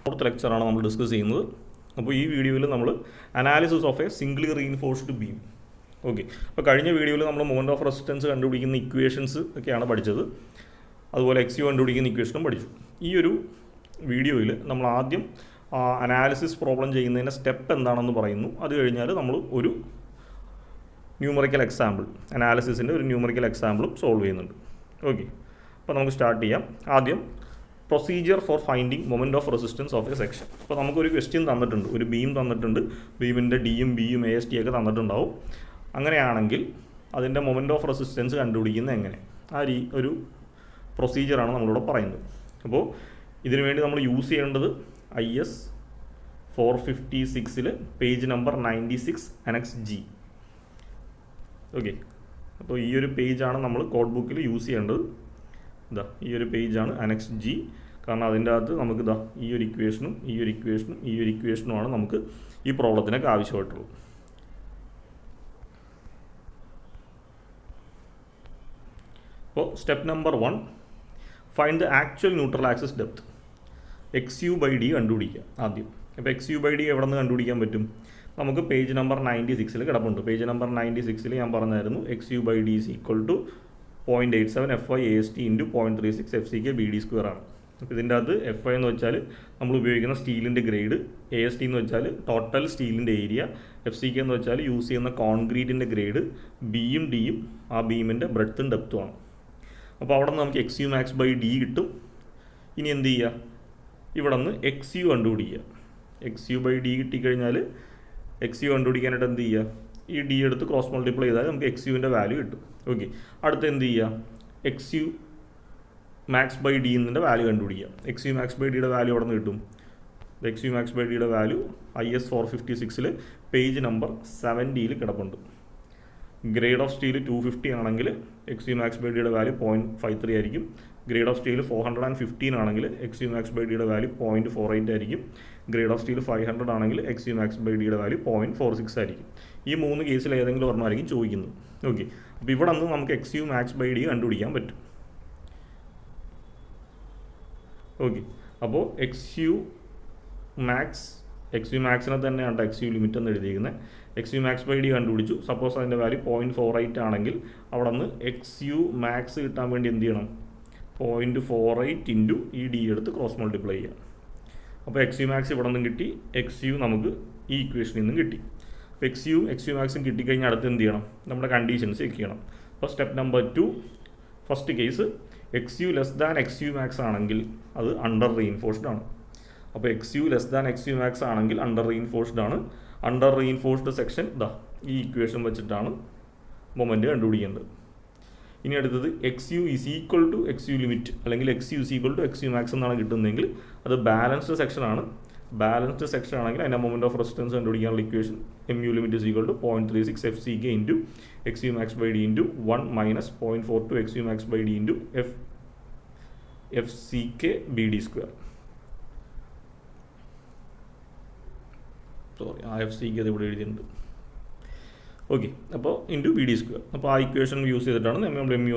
Fourth ലെക്ചറാണ് നമ്മൾ discuss ചെയ്യുന്നത്. അപ്പോൾ ഈ വീഡിയോയിൽ നമ്മൾ analysis of a singly reinforced beam. Okay, അപ്പോൾ കഴിഞ്ഞ വീഡിയോയിൽ നമ്മൾ മൊമെൻ്റ് ഓഫ് റെസിസ്റ്റൻസ് കണ്ടുപിടിക്കുന്ന ഇക്വേഷൻസ് ഒക്കെയാണ് പഠിച്ചത്. അതുപോലെ എക്സ് യു കണ്ടുപിടിക്കുന്ന ഇക്വേഷനും പഠിച്ചു. ഈ ഒരു വീഡിയോയിൽ നമ്മൾ ആദ്യം അനാലിസിസ് പ്രോബ്ലം ചെയ്യുന്നതിൻ്റെ സ്റ്റെപ്പ് എന്താണെന്ന് പറയുന്നു. അത് കഴിഞ്ഞാൽ നമ്മൾ ഒരു ന്യൂമറിക്കൽ എക്സാമ്പിൾ, അനാലിസിസിൻ്റെ ഒരു ന്യൂമറിക്കൽ എക്സാമ്പിളും സോൾവ് ചെയ്യുന്നുണ്ട്. ഓക്കെ, അപ്പോൾ നമുക്ക് സ്റ്റാർട്ട് ചെയ്യാം. ആദ്യം procedure for finding moment of resistance of A section. അപ്പോൾ നമുക്കൊരു ക്വസ്റ്റ്യൻ തന്നിട്ടുണ്ട്, ഒരു ബീം തന്നിട്ടുണ്ട്, ബീമിൻ്റെ ഡിയും ബിയും AST ഒക്കെ തന്നിട്ടുണ്ടാവും. അങ്ങനെയാണെങ്കിൽ അതിൻ്റെ മൊമെൻറ്റ് ഓഫ് റെസിസ്റ്റൻസ് കണ്ടുപിടിക്കുന്നത് എങ്ങനെ, ഒരു പ്രൊസീജിയറാണ് നമ്മളിവിടെ പറയുന്നത്. അപ്പോൾ ഇതിനു വേണ്ടി നമ്മൾ യൂസ് ചെയ്യേണ്ടത് IS 456 page number 96 Annex G. Okay, അപ്പോൾ ഈ ഒരു പേജാണ് നമ്മൾ കോഡ് ബുക്കിൽ യൂസ് ചെയ്യേണ്ടത്. ഇതാ ഈ ഒരു പേജാണ് Annex G. കാരണം അതിൻ്റെ അകത്ത് നമുക്ക് ഇതാ ഈ ഒരു ഇക്വേഷനുമാണ് നമുക്ക് ഈ പ്രോബ്ലത്തിനൊക്കെ ആവശ്യമായിട്ടുള്ളത്. അപ്പോൾ step number 1, find the actual neutral axis depth. XU/D കണ്ടുപിടിക്കുക ആദ്യം. അപ്പോൾ XU/D എവിടെ നിന്ന് കണ്ടുപിടിക്കാൻ പറ്റും? നമുക്ക് പേജ് നമ്പർ 96 കിടപ്പുണ്ട്. പേജ് നമ്പർ 96 ഞാൻ പറഞ്ഞായിരുന്നു XU/D is equal to 0.87 FY AST into 0.36 FCK BD² ആണ്. അപ്പോൾ ഇതിൻ്റെ അകത്ത് FY എന്ന് വെച്ചാൽ നമ്മൾ ഉപയോഗിക്കുന്ന സ്റ്റീലിൻ്റെ ഗ്രേഡ്, AST എന്ന് വെച്ചാൽ ടോട്ടൽ സ്റ്റീലിൻ്റെ ഏരിയ, FCK എന്ന് വെച്ചാൽ യൂസ് ചെയ്യുന്ന കോൺക്രീറ്റിൻ്റെ ഗ്രേഡ്, ബിയും ഡിയും ആ ബീമിൻ്റെ ബ്രെഡ്ത്തും ഡെപ്തുമാണ്. അപ്പോൾ അവിടെ നിന്ന് നമുക്ക് XUmax/D കിട്ടും. ഇനി എന്ത് ചെയ്യുക? ഇവിടെ നിന്ന് XU കണ്ടുപിടിക്കുക. XU/D കിട്ടിക്കഴിഞ്ഞാൽ XU കണ്ടുപിടിക്കാനായിട്ട് എന്ത് ചെയ്യുക? ഈ D എടുത്ത് ക്രോസ് മൾട്ടിപ്ലൈ ചെയ്താൽ നമുക്ക് XUവിൻ്റെ വാല്യൂ കിട്ടും. ഓക്കെ, അടുത്ത് എന്ത് ചെയ്യുക? XUmax/D എന്നതിൻ്റെ വാല്യൂ കണ്ടുപിടിക്കുക. XUmax/Dയുടെ വാല്യൂ അവിടെ നിന്ന് കിട്ടും. XUmax/Dയുടെ വാല്യൂ IS 456 പേജ് നമ്പർ 70 കിടപ്പുണ്ട്. ഗ്രേഡ് ഓഫ് സ്റ്റീൽ 250 ആണെങ്കിൽ XUmax/Dയുടെ വാല്യൂ 0.53 ആയിരിക്കും. ഗ്രേഡ് ഓഫ് സ്റ്റീൽ 415 ആണെങ്കിൽ XUmax/Dയുടെ വാല്യൂ 0.48 ആയിരിക്കും. ഗ്രേഡ് ഓഫ് സ്റ്റീൽ 500 ആണെങ്കിൽ XUmax/Dയുടെ വാല്യൂ 0.46 ആയിരിക്കും. ഈ 3 കേസിൽ ഏതെങ്കിലും ഒരെണ്ണമായിരിക്കും ചോദിക്കുന്നത്. ഓക്കെ, അപ്പോൾ ഇവിടെ നിന്ന് നമുക്ക് XUmax/D കണ്ടുപിടിക്കാൻ പറ്റും. ഓക്കെ, അപ്പോൾ XUmaxനെ തന്നെയാണ് XU ലിമിറ്റ് എന്ന് എഴുതിയിരിക്കുന്നത്. XUmax/D കണ്ടുപിടിച്ചു. സപ്പോസ് അതിൻ്റെ വാല്യൂ 0.48 ആണെങ്കിൽ അവിടെ നിന്ന് XUmax കിട്ടാൻ വേണ്ടി എന്ത് ചെയ്യണം? 0.48 ഇൻറ്റു ഈ D എടുത്ത് ക്രോസ് മൾട്ടിപ്ലൈ ചെയ്യാം. അപ്പോൾ XUmax ഇവിടെ നിന്നും കിട്ടി, XU നമുക്ക് ഈ ഇക്വേഷനിൽ നിന്നും കിട്ടി. അപ്പോൾ XUmaxും കിട്ടിക്കഴിഞ്ഞാൽ അടുത്ത് എന്ത് ചെയ്യണം? നമ്മുടെ കണ്ടീഷൻസ് ചെക്ക് ചെയ്യണം. അപ്പോൾ step number 2, first case XU less than XUmax ആണെങ്കിൽ അത് അണ്ടർ റീഇൻഫോഴ്സ്ഡ് ആണ്. അപ്പോൾ XU ലെസ് ദാൻ XUmax ആണെങ്കിൽ അണ്ടർ റീഇൻഫോഴ്സ്ഡ് ആണ്. അണ്ടർ റീഇൻഫോഴ്സ്ഡ് സെക്ഷൻ ഈ ഇക്വേഷൻ വെച്ചിട്ടാണ് മൊമെൻറ്റ് കണ്ടുപിടിക്കേണ്ടത്. ഇനി അടുത്തത് XU is equal to XU limit അല്ലെങ്കിൽ XU is equal to XUmax എന്നാണ് കിട്ടുന്നതെങ്കിൽ അത് ബാലൻസ്ഡ് സെക്ഷൻ ആണ്. ബാലൻസ്ഡ് സെക്ഷൻ ആണെങ്കിൽ അതിൻ്റെ മൊമെൻറ്റ് ഓഫ് റെസിസ്റ്റൻസ് കണ്ടുപിടിക്കാനുള്ള equation MU limit is equal to 0.36 FCK into XUmax/D into 1 minus 0.42 XUmax/D into FCK BD². Sorry, ആ FCK അത് ഇവിടെ എഴുതിയിട്ടുണ്ട്. ഓക്കെ, അപ്പോൾ ഇൻറ്റു BD². അപ്പോൾ ആ ഇക്വേഷൻ യൂസ് ചെയ്തിട്ടാണ് നമ്മൾ MU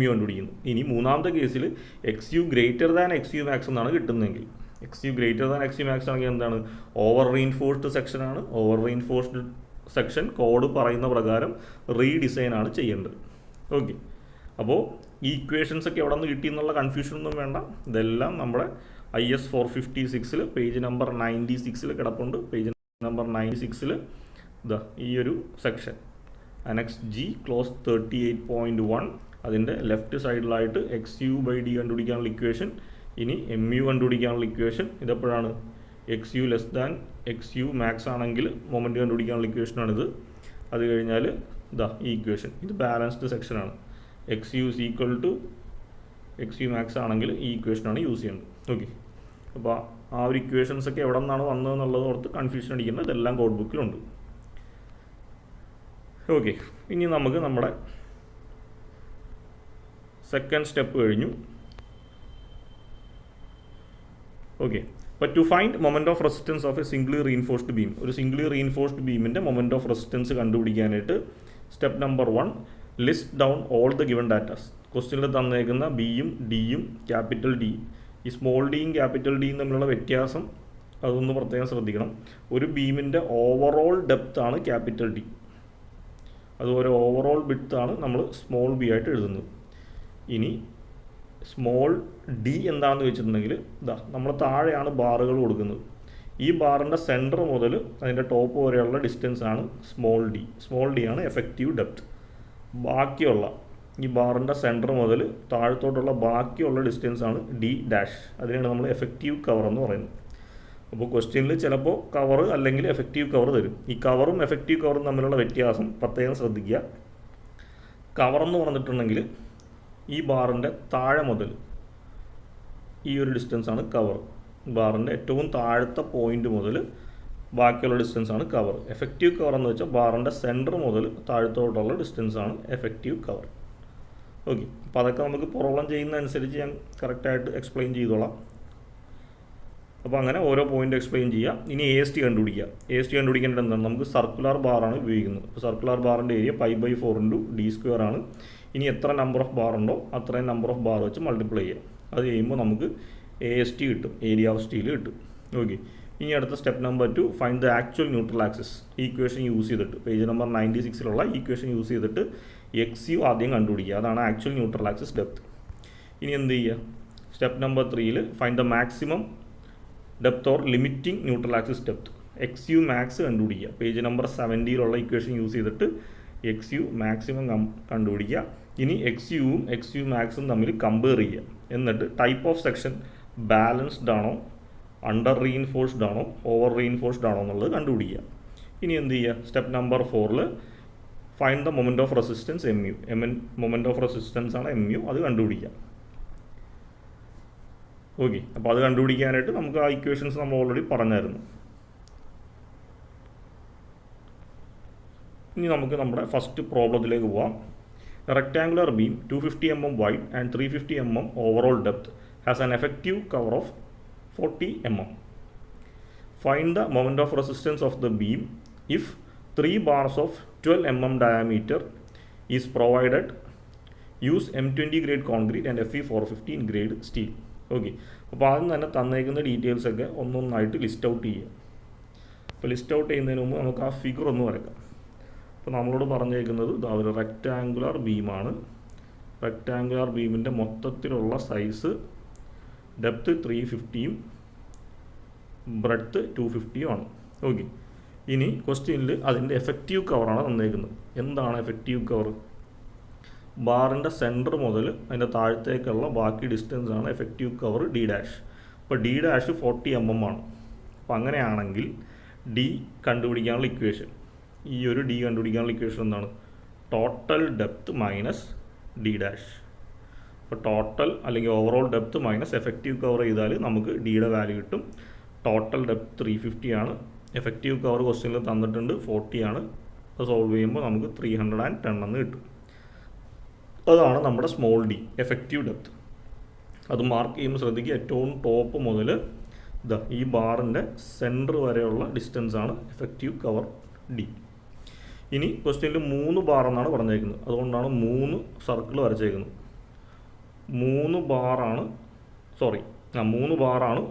കണ്ടുപിടിക്കുന്നത്. ഇനി മൂന്നാമത്തെ കേസിൽ XU ഗ്രേറ്റർ ദാൻ XUmax എന്നാണ് കിട്ടുന്നതെങ്കിൽ, XU ഗ്രേറ്റർ ദാൻ XUmax ആണെങ്കിൽ എന്താണ്? ഓവർ റീഇൻഫോഴ്സ്ഡ് സെക്ഷനാണ്. ഓവർ റീഇൻഫോഴ്സ്ഡ് സെക്ഷൻ കോഡ് പറയുന്ന പ്രകാരം റീഡിസൈൻ ആണ് ചെയ്യേണ്ടത്. ഓക്കെ, അപ്പോൾ ഈ ഇക്വേഷൻസ് ഒക്കെ എവിടെ നിന്ന് കിട്ടി എന്നുള്ള കൺഫ്യൂഷനൊന്നും വേണ്ട. ഇതെല്ലാം നമ്മുടെ IS 456 പേജ് നമ്പർ 96 കിടപ്പുണ്ട്. പേജ് നമ്പർ 96 ഈ ഒരു സെക്ഷൻ Annex G ക്ലോസ് 38.1 അതിൻ്റെ ലെഫ്റ്റ് സൈഡിലായിട്ട് XU/D കണ്ടുപിടിക്കാനുള്ള ഇക്വേഷൻ, ഇനി MU കണ്ടുപിടിക്കാനുള്ള ഇക്വേഷൻ. ഇതെപ്പോഴാണ്? XU ലെസ് ദാൻ XUmax ആണെങ്കിൽ മൊമെൻറ്റ് കണ്ടുപിടിക്കാനുള്ള ഇക്വേഷനാണിത്. അത് കഴിഞ്ഞാൽ ഈ ഇക്വേഷൻ, ഇത് ബാലൻസ്ഡ് സെക്ഷനാണ്. XU is equal to XUmax ആണെങ്കിൽ ഈ ഇക്വേഷനാണ് യൂസ് ചെയ്യുന്നത്. ഓക്കെ, അപ്പോൾ ആ ഒരു ഇക്വേഷൻസ് ഒക്കെ എവിടെ നിന്നാണ് വന്നതെന്നുള്ളത് ഓർത്ത് കൺഫ്യൂഷൻ അടിക്കുന്നത്. ഇതെല്ലാം കോഡ് ബുക്കിലുണ്ട്. ഓക്കെ, ഇനി നമുക്ക് നമ്മുടെ സെക്കൻഡ് സ്റ്റെപ്പ് കഴിഞ്ഞു. ഓക്കെ, അപ്പോൾ to find moment of resistance of a singly reinforced beam, ഒരു സിംഗിളി റീഇൻഫോഴ്സ്ഡ് ബീമിൻ്റെ മൊമെൻറ്റ് ഓഫ് റെസിസ്റ്റൻസ് കണ്ടുപിടിക്കാനായിട്ട് step number 1, list down all the given datas. ക്വസ്റ്റ്യനിൽ തന്നേക്കുന്ന ബിയും ഡിയും ക്യാപിറ്റൽ D ഈ സ്മോൾ ഡിയും ക്യാപിറ്റൽ ഡിയും തമ്മിലുള്ള വ്യത്യാസം അതൊന്ന് പ്രത്യേകം ശ്രദ്ധിക്കണം. ഒരു ബീമിൻ്റെ ഓവറോൾ ഡെപ്താണ് ക്യാപിറ്റൽ ഡി, അതുപോലെ ഓവറോൾ വിഡ്ത്താണ് നമ്മൾ സ്മോൾ ബി ആയിട്ട് എഴുതുന്നത്. ഇനി സ്മോൾ ഡി എന്താണെന്ന് വെച്ചിട്ടുണ്ടെങ്കിൽ നമ്മൾ താഴെയാണ് ബാറുകൾ കൊടുക്കുന്നത്. ഈ ബാറിൻ്റെ സെൻറ്റർ മുതൽ അതിൻ്റെ ടോപ്പ് വരെയുള്ള ഡിസ്റ്റൻസ് ആണ് സ്മോൾ ഡി. സ്മോൾ ഡി ആണ് എഫക്റ്റീവ് ഡെപ്ത്. ബാക്കിയുള്ള ഈ ബാറിൻ്റെ സെൻറ്റർ മുതൽ താഴത്തോട്ടുള്ള ബാക്കിയുള്ള ഡിസ്റ്റൻസ് ആണ് ഡി ഡാഷ്. അതിനാണ് നമ്മൾ എഫക്റ്റീവ് കവർ എന്ന് പറയുന്നത്. അപ്പോൾ ക്വസ്റ്റ്യനിൽ ചിലപ്പോൾ കവർ അല്ലെങ്കിൽ എഫക്റ്റീവ് കവർ തരും. ഈ കവറും എഫക്റ്റീവ് കവറും തമ്മിലുള്ള വ്യത്യാസം പ്രത്യേകം ശ്രദ്ധിക്കുക. കവർ എന്ന് പറഞ്ഞിട്ടുണ്ടെങ്കിൽ ഈ ബാറിൻ്റെ താഴെ മുതൽ ഈ ഒരു ഡിസ്റ്റൻസ് ആണ് കവർ. ബാറിൻ്റെ ഏറ്റവും താഴത്തെ പോയിന്റ് മുതൽ ബാക്കിയുള്ള ഡിസ്റ്റൻസ് ആണ് കവർ. എഫക്റ്റീവ് കവർ എന്ന് വെച്ചാൽ ബാറിൻ്റെ സെൻറ്റർ മുതൽ താഴത്തോട്ടുള്ള ഡിസ്റ്റൻസ് ആണ് എഫക്റ്റീവ് കവർ. ഓക്കെ, അപ്പോൾ അതൊക്കെ നമുക്ക് പ്രോബ്ലം ചെയ്യുന്നതനുസരിച്ച് ഞാൻ കറക്റ്റായിട്ട് എക്സ്പ്ലെയിൻ ചെയ്തോളാം. അപ്പോൾ അങ്ങനെ ഓരോ പോയിന്റ് എക്സ്പ്ലെയിൻ ചെയ്യുക. ഇനി എ എസ് ടി കണ്ടുപിടിക്കുക. എ എസ് ടി കണ്ടുപിടിക്കേണ്ടത് എന്താണ്? നമുക്ക് സർക്കുലർ ബാറാണ് ഉപയോഗിക്കുന്നത്. അപ്പോൾ സർക്കുലർ ബാറിൻ്റെ ഏരിയ π/4 × d² ആണ്. ഇനി എത്ര നമ്പർ ഓഫ് ബാർ ഉണ്ടോ അത്രയും നമ്പർ ഓഫ് ബാർ വെച്ച് മൾട്ടിപ്ലൈ ചെയ്യാം. അത് ചെയ്യുമ്പോൾ നമുക്ക് എ എസ് ടി കിട്ടും, ഏരിയ ഓഫ് സ്റ്റീൽ കിട്ടും. ഓക്കെ, ഇനി അടുത്ത step number 2, find the actual neutral axis. ഈ ഇക്വേഷൻ യൂസ് ചെയ്തിട്ട് പേജ് നമ്പർ 96 ഈ ഇക്വേഷൻ യൂസ് ചെയ്തിട്ട് XU ആദ്യം കണ്ടുപിടിക്കുക. അതാണ് ആക്ച്വൽ ന്യൂട്രൽ ആക്സിസ് ഡെപ്ത്. ഇനി എന്ത് ചെയ്യുക? Step number 3 find the maximum depth or limiting neutral axis depth. XU max കണ്ടുപിടിക്കുക. പേജ് നമ്പർ 70 ഇക്വേഷൻ യൂസ് ചെയ്തിട്ട് XU മാക്സിമം കണ്ടുപിടിക്കുക. ഇനി XU മാക്സും തമ്മിൽ കമ്പയർ ചെയ്യുക. എന്നിട്ട് ടൈപ്പ് ഓഫ് സെക്ഷൻ ബാലൻസ്ഡ് ആണോ, അണ്ടർ റീഇൻഫോഴ്സ്ഡ് ആണോ, ഓവർ റീഇൻഫോഴ്സ്ഡ് ആണോ എന്നുള്ളത് കണ്ടുപിടിക്കുക. ഇനി എന്ത് ചെയ്യുക? Step number 4 find the moment of resistance MU. Moment of resistance ആണ് MU, അത് കണ്ടുപിടിക്കുക. ഓക്കെ, അപ്പോൾ അത് കണ്ടുപിടിക്കാനായിട്ട് നമുക്ക് ആ ഇക്വേഷൻസ് നമ്മൾ ഓൾറെഡി പറഞ്ഞായിരുന്നു. ഇനി നമുക്ക് നമ്മുടെ ഫസ്റ്റ് പ്രോബ്ലത്തിലേക്ക് പോവാം. Rectangular beam 250 mm wide and 350 mm overall depth has an effective cover of 40 mm. Find the moment of resistance of the beam if 3 bars of 12 mm diameter is provided. Use M20 grade concrete and Fe415 grade steel. Okay, അപ്പോൾ ആദ്യം തന്നെ തന്നേക്കുന്ന ഡീറ്റെയിൽസൊക്കെ ഒന്നൊന്നായിട്ട് list out ചെയ്യുക. അപ്പോൾ list out ചെയ്യുന്നതിന് മുമ്പ് നമുക്ക് ആ ഫിഗർ ഒന്ന് വരയ്ക്കാം. അപ്പോൾ നമ്മളോട് പറഞ്ഞേക്കുന്നത് ഒരു റെക്റ്റാങ്കുലർ ബീമാണ്. റെക്റ്റാങ്കുലർ ബീമിൻ്റെ മൊത്തത്തിലുള്ള സൈസ് ഡെപ്ത് 350ഉം ബ്രെഡ്ത്ത് 250ഉം ആണ്. ഓക്കെ, ഇനി ക്വസ്റ്റ്യനിൽ അതിൻ്റെ എഫക്റ്റീവ് കവറാണ് തന്നേക്കുന്നത്. എന്താണ് എഫക്റ്റീവ് കവർ? ബാറിൻ്റെ സെൻറ്റർ മുതൽ അതിൻ്റെ താഴത്തേക്കുള്ള ബാക്കി ഡിസ്റ്റൻസ് ആണ് എഫക്റ്റീവ് കവർ D ഡാഷ്. അപ്പോൾ D ഡാഷ് 40 mm ആണ്. അപ്പോൾ അങ്ങനെയാണെങ്കിൽ D കണ്ടുപിടിക്കാനുള്ള ഇക്വേഷൻ, ഈ ഒരു D കണ്ടുപിടിക്കാനുള്ള ഇക്വേഷൻ എന്താണ്? Total depth minus D dash. അപ്പോൾ ടോട്ടൽ അല്ലെങ്കിൽ overall depth minus effective cover ചെയ്താൽ നമുക്ക് ഡിയുടെ വാല്യൂ കിട്ടും. ടോട്ടൽ ഡെപ്ത് 350 ആണ്. എഫക്റ്റീവ് കവർ ക്വസ്റ്റ്യനിൽ തന്നിട്ടുണ്ട് 40 ആണ്. അത് സോൾവ് ചെയ്യുമ്പോൾ നമുക്ക് 310 എന്ന് കിട്ടും. അതാണ് നമ്മുടെ സ്മോൾ ഡി, എഫക്റ്റീവ് ഡെപ്ത്. അത് മാർക്ക് ചെയ്യുമ്പോൾ ശ്രദ്ധിക്കുക, ഏറ്റവും ടോപ്പ് മുതൽ ഈ ബാറിൻ്റെ സെൻറ്റർ വരെയുള്ള ഡിസ്റ്റൻസ് ആണ് എഫക്റ്റീവ് കവർ ഡി. ഇനി ക്വസ്റ്റ്യനിൽ 3 ബാർ എന്നാണ് പറഞ്ഞേക്കുന്നത്, അതുകൊണ്ടാണ് 3 സർക്കിൾ വരച്ചേക്കുന്നത്. 3 ബാറാണ്.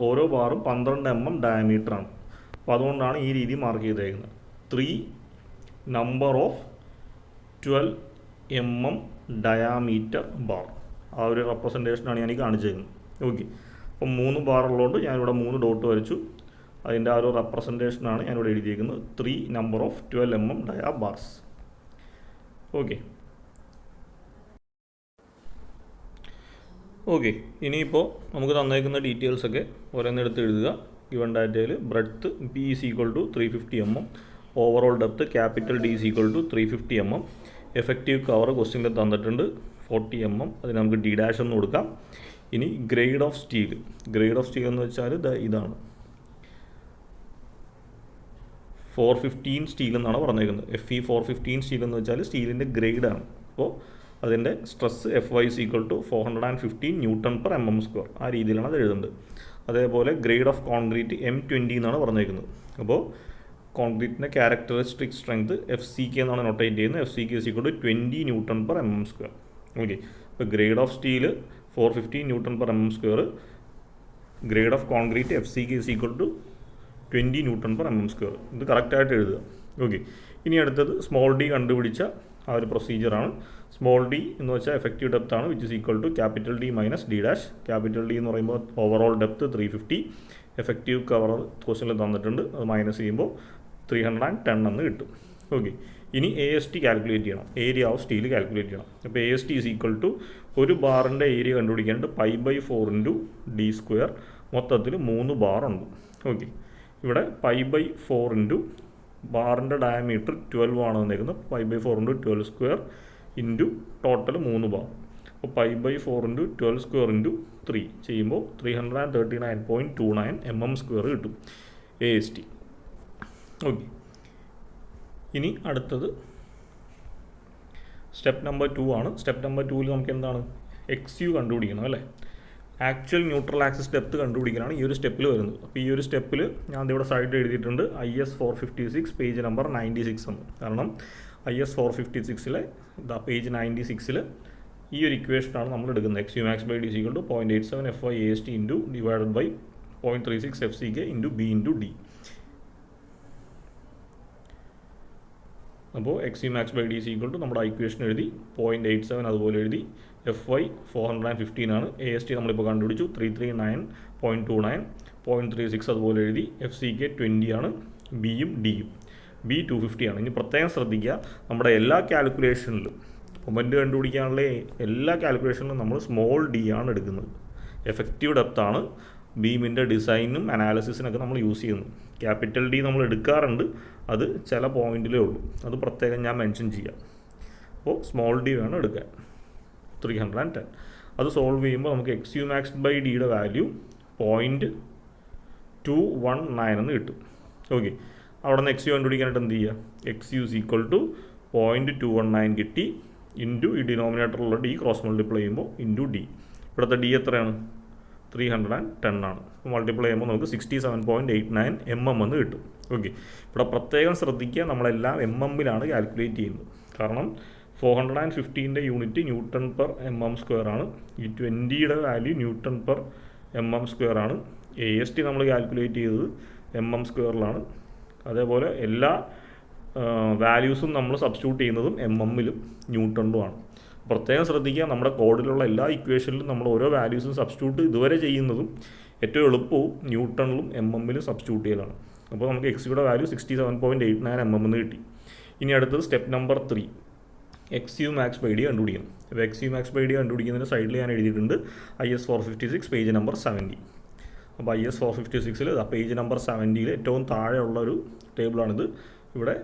ഓരോ ബാറും 12 mm ഡയമീറ്റർ ആണ്. അപ്പോൾ അതുകൊണ്ടാണ് ഈ രീതി മാർക്ക് ചെയ്തേക്കുന്നത്. 3 number of 12 mm diameter bar. ആ ഒരു റെപ്രസെൻറ്റേഷനാണ് ഞാൻ ഈ കാണിച്ചേക്കുന്നത്. ഓക്കെ, അപ്പം 3 ബാർ ഉള്ളതുകൊണ്ട് ഞാനിവിടെ 3 ഡോട്ട് വരച്ചു. അതിൻ്റെ ആ ഒരു റെപ്രസെൻറ്റേഷനാണ് ഞാനിവിടെ എഴുതിയിരിക്കുന്നത്. 3 number of 12 mm dia bars. Okay, ഇനിയിപ്പോൾ നമുക്ക് തന്നേക്കുന്ന ഡീറ്റെയിൽസൊക്കെ ഓരോന്നെടുത്ത് എഴുതുക. ഗിവൺ ഡാറ്റയിൽ breadth B = 350 mm, overall depth capital D = 350 mm, effective cover ക്വസ്റ്റ്യനിൽ തന്നിട്ടുണ്ട് 40 mm, അതിന് നമുക്ക് D ഡാഷ് എന്ന് കൊടുക്കാം. ഇനി ഗ്രേഡ് ഓഫ് സ്റ്റീൽ എന്ന് വെച്ചാൽ ഇതാണ് 415 സ്റ്റീൽ എന്നാണ് പറഞ്ഞേക്കുന്നത്. Fe415 സ്റ്റീൽ എന്ന് വെച്ചാൽ സ്റ്റീലിൻ്റെ ഗ്രേഡാണ്. അപ്പോൾ അതിൻ്റെ സ്ട്രെസ് Fy = 415 Nm/mm². ആ രീതിയിലാണ് അത് എഴുതുന്നത്. അതേപോലെ ഗ്രേഡ് ഓഫ് കോൺക്രീറ്റ് M20 എന്നാണ് പറഞ്ഞേക്കുന്നത്. അപ്പോൾ കോൺക്രീറ്റിൻ്റെ ക്യാരക്ടറിസ്റ്റിക് സ്ട്രെങ്ത് FCK എന്നാണ് നോട്ടേറ്റ് ചെയ്യുന്നത്. FCK = 20 Nm/mm². ഓക്കെ, അപ്പോൾ grade of steel 415 Nm/mm², grade of concrete FCK is equal to 20 Nm/mm². ഇത് കറക്റ്റായിട്ട് എഴുതുക. ഓക്കെ, ഇനി അടുത്തത് സ്മോൾ ഡി കണ്ടുപിടിച്ച ആ ഒരു പ്രൊസീജിയറാണ്. സ്മോൾ ഡി എന്ന് വെച്ചാൽ എഫക്റ്റീവ് ഡെപ്ത് ആണ്, which is equal to capital D minus D dash. Capital D എന്ന് പറയുമ്പോൾ ഓവറോൾ ഡെപ്ത് 350, എഫക്റ്റീവ് കവർ ക്വസ്റ്റനിൽ തന്നിട്ടുണ്ട്, അത് മൈനസ് ചെയ്യുമ്പോൾ 310 എന്ന് കിട്ടും. ഓക്കെ, ഇനി AST കാൽക്കുലേറ്റ് ചെയ്യണം, ഏരിയ ഓഫ് സ്റ്റീൽ കാൽക്കുലേറ്റ് ചെയ്യണം. അപ്പോൾ AST ഈസ് ഈക്വൽ ടു ഒരു ബാറിൻ്റെ ഏരിയ കണ്ടുപിടിക്കാനായിട്ട് π/4 × d², മൊത്തത്തിൽ 3 ബാർ ഉണ്ട്. ഓക്കെ, ഇവിടെ π/4 ബാറിൻ്റെ ഡയമീറ്റർ 12 ആണ് വന്നിരിക്കുന്നത്. π/4 × 12² ഇൻറ്റു ടോട്ടൽ 3 ബാർ. അപ്പോൾ π/4 × 12² × 3 ചെയ്യുമ്പോൾ 339.29 mm² കിട്ടും AST. ഓക്കെ, ഇനി അടുത്തത് സ്റ്റെപ്പ് നമ്പർ 2 ആണ്. സ്റ്റെപ്പ് നമ്പർ 2ൽ നമുക്ക് എന്താണ് XU കണ്ടുപിടിക്കണം അല്ലേ. ആക്ച്വൽ ന്യൂട്രൽ ആക്സിസ് ഡെപ്ത് കണ്ടുപിടിക്കാനാണ് ഈ ഒരു സ്റ്റെപ്പിൽ വരുന്നത്. അപ്പോൾ ഈ ഒരു സ്റ്റെപ്പിൽ ഞാൻ ഇവിടെ സൈഡിൽ എഴുതിയിട്ടുണ്ട് IS 456 പേജ് നമ്പർ 96 എന്ന്. കാരണം IS 456 പേജ് 96 ഈ ഒരു ഇക്വേഷനാണ് നമ്മൾ എടുക്കുന്നത്. XU max by D is equal to 0.87 FY AST into divided by 0.36 FCK into B into D. അപ്പോൾ XU max by D is equal to നമ്മുടെ ഇക്വേഷൻ എഴുതി 0.87 അതുപോലെ എഴുതി. FY 415 ആണ്. AST നമ്മളിപ്പോൾ കണ്ടുപിടിച്ചു 339.29. 0.36 അതുപോലെ എഴുതി. FCK 20 ആണ്. ബിയും ഡിയും B 250 ആണ്. ഇനി പ്രത്യേകം ശ്രദ്ധിക്കുക, നമ്മുടെ എല്ലാ കാൽക്കുലേഷനിലും മൊമെൻറ്റ് കണ്ടുപിടിക്കാനുള്ള എല്ലാ കാൽക്കുലേഷനിലും നമ്മൾ സ്മോൾ ഡി ആണ് എടുക്കുന്നത്. എഫക്റ്റീവ് ഡെപ്ത് ആണ് ബീമിൻ്റെ ഡിസൈനും അനാലിസിസിനൊക്കെ നമ്മൾ യൂസ് ചെയ്യുന്നത്. ക്യാപിറ്റൽ ഡി നമ്മൾ എടുക്കാറുണ്ട്, അത് ചില പോയിന്റിലേ ഉള്ളൂ, അത് പ്രത്യേകം ഞാൻ മെൻഷൻ ചെയ്യാം. അപ്പോൾ സ്മോൾ ഡി വേണം എടുക്കാൻ 310. അത് സോൾവ് ചെയ്യുമ്പോൾ നമുക്ക് XU max by ഡിയുടെ വാല്യൂ 0.219 എന്ന് കിട്ടും. ഓക്കെ, അവിടെ നിന്ന് XU കണ്ടുപിടിക്കാനായിട്ട് എന്ത് ചെയ്യുക, XU is equal to 0.219 കിട്ടി ഇൻറ്റു ഈ ഡിനോമിനേറ്ററിലുള്ള ഡി ക്രോസ് മൾട്ടിപ്ലൈ ചെയ്യുമ്പോൾ ഇൻറ്റു ഡി. ഇവിടുത്തെ ഡി എത്രയാണ്, 310 ആണ്. മൾട്ടിപ്ലൈ ചെയ്യുമ്പോൾ നമുക്ക് 67.89 mm എന്ന് കിട്ടും. ഓക്കെ, ഇവിടെ പ്രത്യേകം ശ്രദ്ധിക്കുക, നമ്മളെല്ലാം MM-ലാണ് കാൽക്കുലേറ്റ് ചെയ്യുന്നത്. കാരണം 415ൻ്റെ യൂണിറ്റ് Nm/mm² ആണ്. ഈ 20യുടെ വാല്യൂ Nm/mm² ആണ്. AST നമ്മൾ കാൽക്കുലേറ്റ് ചെയ്തത് mm²ലാണ്. അതേപോലെ എല്ലാ വാല്യൂസും നമ്മൾ സബ്സ്റ്റിറ്റ്യൂട്ട് ചെയ്യുന്നതും MM-ലും ന്യൂട്ടണിലുമാണ്. പ്രത്യേകം ശ്രദ്ധിക്കുക, നമ്മുടെ കോഡിലുള്ള എല്ലാ ഇക്വേഷനിലും നമ്മൾ ഓരോ വാല്യൂസും സബ്സ്റ്റിറ്റ്യൂട്ട് ഇതുവരെ ചെയ്യുന്നതും ഏറ്റവും എളുപ്പവും ന്യൂട്ടണിലും MM-ലും സബ്സ്റ്റിറ്റ്യൂട്ട് ചെയ്യലാണ്. അപ്പോൾ നമുക്ക് XUയുടെ വാല്യൂ 67.89 mm എന്ന് കിട്ടി. ഇനി അടുത്തത് step number 3, XU max by D കണ്ടുപിടിക്കണം. അപ്പോൾ XU max by D കണ്ടുപിടിക്കുന്നതിന് സൈഡിൽ ഞാൻ എഴുതിയിട്ടുണ്ട് IS 456 പേജ് നമ്പർ 70. അപ്പോൾ IS 456 പേജ് നമ്പർ 70 ഏറ്റവും താഴെയുള്ളൊരു ടേബിളാണിത്. ഇവിടെ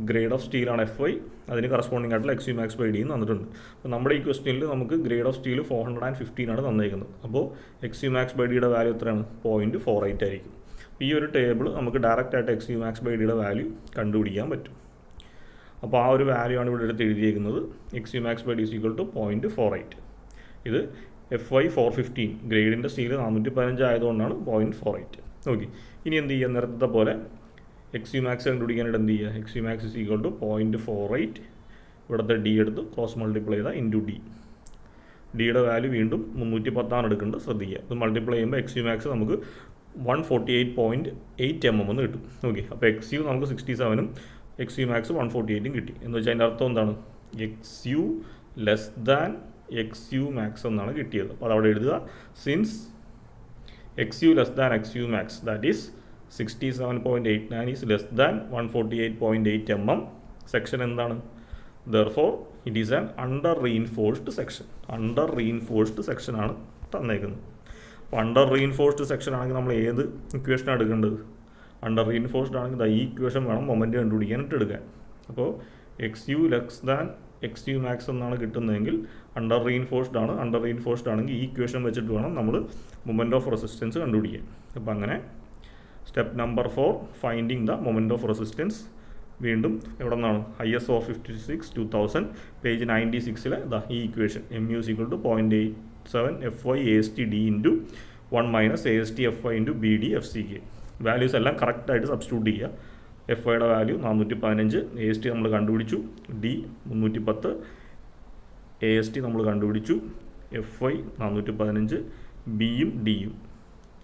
ഗ്രേഡ് ഓഫ് സ്റ്റീലാണ് FY, അതിന് കറസ്പോണ്ടിങ് ആയിട്ടുള്ള XU max by D എന്ന് തന്നിട്ടുണ്ട്. അപ്പോൾ നമ്മുടെ ഈ ക്വസ്റ്റ്യനിൽ നമുക്ക് ഗ്രേഡ് ഓഫ് സ്റ്റീൽ 415 ആണ് തന്നിരിക്കുന്നത്. അപ്പോൾ XU max by Dയുടെ വാല്യൂ എത്രയാണ്, 0.48 ആയിരിക്കും. ഈ ഒരു ടേബിൾ നമുക്ക് ഡയറക്റ്റ് ആയിട്ട് XU max by Dയുടെ വാല്യൂ കണ്ടുപിടിക്കാൻ പറ്റും. അപ്പോൾ ആ ഒരു വാല്യൂ ആണ് ഇവിടെ എടുത്ത് എഴുതിയിരിക്കുന്നത്. XU max by D is equal to 0.48. ഇത് FY 415 ഗ്രേഡിൻ്റെ സ്റ്റീൽ 415 ആയതുകൊണ്ടാണ് 0.48. ഓക്കെ, ഇനി എന്ത് ചെയ്യുക, നേരത്തെ പോലെ XU max കണ്ടുപിടിക്കാനായിട്ട് എന്ത് ചെയ്യുക, XU max is equal to 0.48. ഇവിടുത്തെ ഡി എടുത്ത് ക്രോസ് മൾട്ടിപ്ലൈ ചെയ്താൽ ഇൻറ്റു ഡി. ഡിയുടെ വാല്യൂ വീണ്ടും 310 എടുക്കേണ്ടത് ശ്രദ്ധിക്കുക. ഇത് മൾട്ടിപ്ലൈ ചെയ്യുമ്പോൾ XU max നമുക്ക് 148.8 mm എന്ന് കിട്ടും. ഓക്കെ, അപ്പോൾ XU നമുക്ക് 67ഉം XU max 148ഉം കിട്ടി. എന്ന് വെച്ചാൽ അതിൻ്റെ അർത്ഥം എന്താണ്, XU less than XU max എന്നാണ് കിട്ടിയത്. അപ്പോൾ അതവിടെ എഴുതുക. Since XU less than XU max, that is 67.89 is less than 148.8 mm. Section എന്താണ്, therefore it is an under reinforced section. Under reinforced സെക്ഷനാണ് തന്നേക്കുന്നത്. അപ്പോൾ അണ്ടർ റീഇൻഫോഴ്സ്ഡ് സെക്ഷൻ ആണെങ്കിൽ നമ്മൾ ഏത് ഇക്വേഷനാണ് എടുക്കേണ്ടത്, അണ്ടർ റീഇൻഫോഴ്സ്ഡ് ആണെങ്കിൽ ഈ ഇക്വേഷൻ വേണം മൊമെൻറ്റ് കണ്ടുപിടിക്കാനായിട്ട് എടുക്കാൻ. അപ്പോൾ XU less than XU max എന്നാണ് കിട്ടുന്നതെങ്കിൽ അണ്ടർ റീഇൻഫോഴ്സ്ഡ് ആണ്. അണ്ടർ റീഇൻഫോഴ്സ്ഡ് ആണെങ്കിൽ ഈ ഇക്വേഷൻ വെച്ചിട്ട് വേണം നമ്മൾ മൊമെൻറ്റ് ഓഫ് റെസിസ്റ്റൻസ് കണ്ടുപിടിക്കാൻ. അപ്പോൾ അങ്ങനെ step number 4 finding the moment of resistance. വീണ്ടും എവിടെ നിന്നാണ്, IS 456 2000 പേജ് 96 ഈ equation MU is equal to 0.87 FY AST D into 1 minus AST FY into BD FCK. Values എല്ലാം കറക്റ്റായിട്ട് സബ്സ്റ്റിറ്റ്യൂട്ട് ചെയ്യുക. FYയുടെ വാല്യൂ 415, AST നമ്മൾ കണ്ടുപിടിച്ചു, D 310, AST നമ്മൾ കണ്ടുപിടിച്ചു, FY 415, ബിയും ഡിയും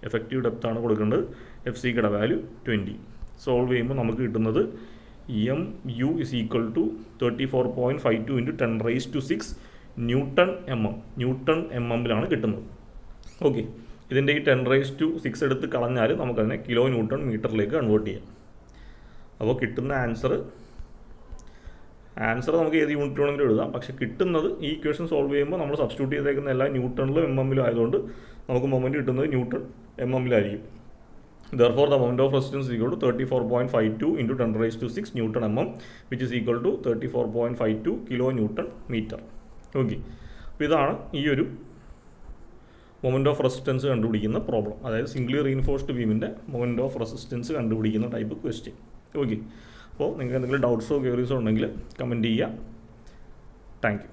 എഫക്റ്റീവ് ഡെപ്താണ് കൊടുക്കേണ്ടത്. എഫ് സിയുടെ വാല്യൂ 20. സോൾവ് ചെയ്യുമ്പോൾ നമുക്ക് കിട്ടുന്നത് M U is equal to 34.52 into 10⁻⁶ newton M M. Newton M എമ്മിലാണ് കിട്ടുന്നത്. ഓക്കെ, ഇതിൻ്റെ ഈ 10⁻⁶ എടുത്ത് കളഞ്ഞാൽ നമുക്കതിനെ കിലോ ന്യൂട്ടൺ മീറ്ററിലേക്ക് കൺവേർട്ട് ചെയ്യാം. അപ്പോൾ കിട്ടുന്ന ആൻസർ നമുക്ക് ഏത് യൂണിറ്റ് വേണമെങ്കിലും എഴുതാം. പക്ഷേ കിട്ടുന്നത് ഈ ഇക്വേഷൻ സോൾവ് ചെയ്യുമ്പോൾ നമ്മൾ സബ്സ്റ്റിറ്റ്യൂട്ട് ചെയ്തേക്കുന്ന എല്ലാ ന്യൂട്ടണിലും എം എമ്മിലും ആയതുകൊണ്ട് നമുക്ക് മൊമെൻറ്റ് കിട്ടുന്നത് ന്യൂട്ടൺ എം എമ്മിലായിരിക്കും. Therefore, the moment of resistance is equal to 34.52 into 10⁻⁶ Newton mm, which is equal to 34.52 kilonewton meter. Okay, അപ്പോൾ ഇതാണ് ഈ ഒരു മൊമെൻറ്റ് ഓഫ് റെസിസ്റ്റൻസ് കണ്ടുപിടിക്കുന്ന പ്രോബ്ലം. അതായത് സിംഗ്ലി റീഇൻഫോഴ്സ്ഡ് ബീമിൻ്റെ മൊമെൻറ്റ് ഓഫ് റെസിസ്റ്റൻസ് കണ്ടുപിടിക്കുന്ന ടൈപ്പ് ക്വസ്റ്റ്യൻ. ഓക്കെ, അപ്പോൾ നിങ്ങൾക്ക് എന്തെങ്കിലും ഡൗട്ട്സോ ക്വയറീസോ ഉണ്ടെങ്കിൽ കമൻറ്റ് ചെയ്യുക. Thank U.